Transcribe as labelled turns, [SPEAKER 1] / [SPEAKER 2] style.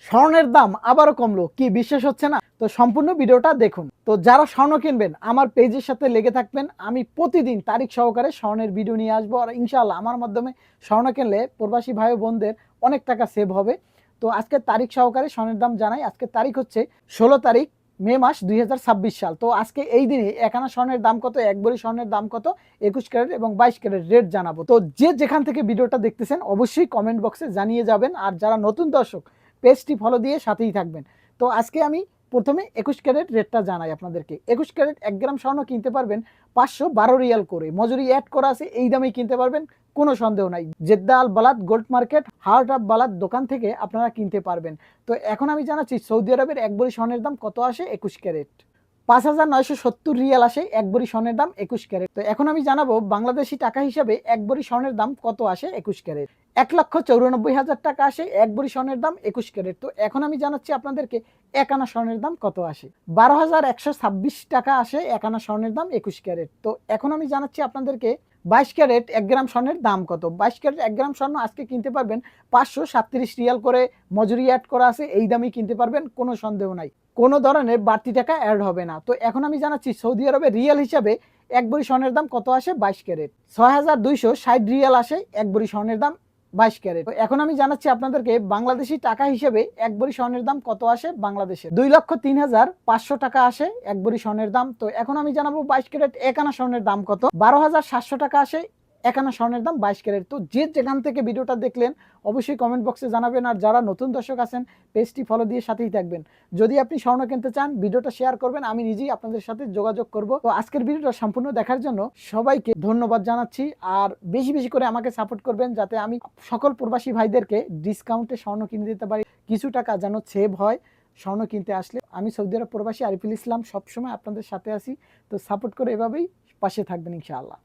[SPEAKER 1] স্বর্ণের দাম আবারও কমলো, কি বিশ্বাস হচ্ছে না? তো সম্পূর্ণ ভিডিওটা দেখুন। তো যারা স্বর্ণ কিনবেন আমার পেজের সাথে লেগে থাকবেন। আমি প্রতিদিন তারিখ সহকারে স্বর্ণের ভিডিও নিয়ে আসবো, আর ইনশাআল্লাহ আমার মাধ্যমে স্বর্ণ কিনলে প্রবাসী ভাই ও বোনদের অনেক টাকা সেভ হবে। তো আজকে তারিখ সহকারে স্বর্ণের দাম জানাই। আজকে তারিখ হচ্ছে 16 তারিখ মে মাস 2026 সাল। তো আজকে এই দিনে এক আনা স্বর্ণের দাম কত, এক ভরি স্বর্ণের দাম কত, 21 ক্যারেট এবং 22 ক্যারেট রেট জানাবো। তো যে যেখান থেকে ভিডিওটা দেখতেছেন অবশ্যই কমেন্ট বক্সে জানিয়ে যাবেন, আর যারা নতুন দর্শক পেজটি ফলো দিয়ে সাথেই থাকবেন। তো আজকে আমি প্রথমে 21 ক্যারেট রেটটা জানাই আপনাদেরকে। 21 ক্যারেট 1 গ্রাম স্বর্ণ কিনতে পারবেন 512 রিয়াল করে, মজুরি অ্যাড করা আছে, এই দামেই কিনতে পারবেন, কোনো সন্দেহ নাই। Jeddah Al Balad gold market heart of Balad দোকান থেকে আপনারা কিনতে পারবেন। তো এখন আমি জানাচ্ছি সৌদি আরবের এক ভরি স্বর্ণের দাম কত আসে 21 ক্যারেট। 5,970 রিয়াল আসে এক ভরি স্বর্ণের দাম 21 ক্যারেট। তো এখন আমি জানাবো বাংলাদেশি টাকা হিসাবে এক ভরি স্বর্ণের দাম কত আসে 21 ক্যারেট। 1,94,000 টাকা আসে এক ভরি স্বর্ণের দাম 21 ক্যারেট। তো এখন আমি জানাচ্ছি আপনাদেরকে এক আনা স্বর্ণের দাম কত আসে। 12,126 টাকা আসে এক আনা স্বর্ণের দাম 21 ক্যারেট। তো এখন আমি জানাচ্ছি আপনাদেরকে 22 ক্যারেট 1 গ্রাম স্বর্ণের দাম কত। 22 ক্যারেট 1 গ্রাম স্বর্ণ আজকে কিনতে পারবেন 537 রিয়াল করে, মজুরি অ্যাড করা আছে, এই দামেই কিনতে পারবেন, কোনো সন্দেহ নাই, কোনো ধরনের বাড়তি টাকা অ্যাড হবে না। তো এখন আমি জানাচ্ছি সৌদি আরবে রিয়াল হিসাবে এক ভরি স্বর্ণের দাম কত আসে 22 ক্যারেট। 6,260 রিয়াল আসে এক ভরি স্বর্ণের দাম 22 ক্যারেট। তো এখন আমি জানাচ্ছি আপনাদেরকে বাংলাদেশি টাকা হিসেবে এক ভরি স্বর্ণের দাম কত আসে বাংলাদেশে। 2,03,500 টাকা আসে এক ভরি স্বর্ণের দাম। তো এখন আমি জানাবো 22 ক্যারেট এক আনা স্বর্ণের দাম কত। 12,700 টাকা আসে এক আনা স্বর্ণের দাম 22 ক্যারেট। তো যে যেখান থেকে ভিডিওটা দেখলেন অবশ্যই কমেন্ট বক্সে জানাবেন, আর যারা নতুন দর্শক আছেন পেজটি ফলো দিয়ে সাথেই থাকবেন। যদি আপনি স্বর্ণ কিনতে চান ভিডিওটা শেয়ার করবেন, আমি নিজেই আপনাদের সাথে যোগাযোগ করব। তো আজকের ভিডিওটা সম্পূর্ণ দেখার জন্য সবাইকে ধন্যবাদ জানাচ্ছি, আর বেশি বেশি করে আমাকে সাপোর্ট করবেন যাতে আমি সকল প্রবাসী ভাইদেরকে ডিসকাউন্টে স্বর্ণ কিনে দিতে পারি, কিছু টাকা যেন সেভ হয় স্বর্ণ কিনতে আসলে। আমি সৌদি আরব প্রবাসী আরিফুল ইসলাম সবসময় আপনাদের সাথে আছি। তো সাপোর্ট করে এভাবেই পাশে থাকবেন ইনশাআল্লাহ।